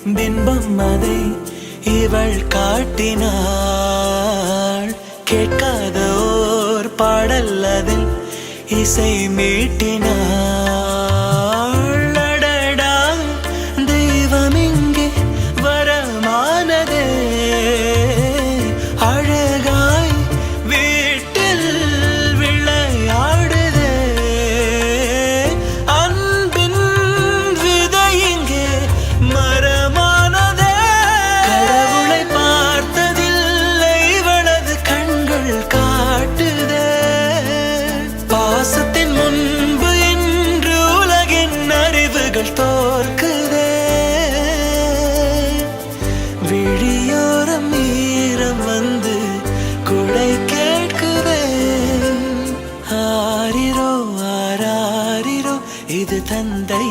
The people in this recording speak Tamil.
பின்பம் அதை இவள் காட்டினாள். கேட்காத ஓர் பாடல் அதில் இசை மீட்டினாள். அடடா தெய்வம் இங்கே வரமானதே, அழகாய் வீட்டில் விளையாடுதே. அன்பின் விதை இங்கே மரமானதே. கடவுளை பார்த்ததில்லை இவளது கண்கள் காட்டுதே. பாசத்தின் முன்பு இன்று உலகின் அறிவுகள் தோற்குதே. விழியோரம் ஈரம் வந்து குடை கேட்குதே. ஆரிரோ ஆராரிரோ இது தந்தை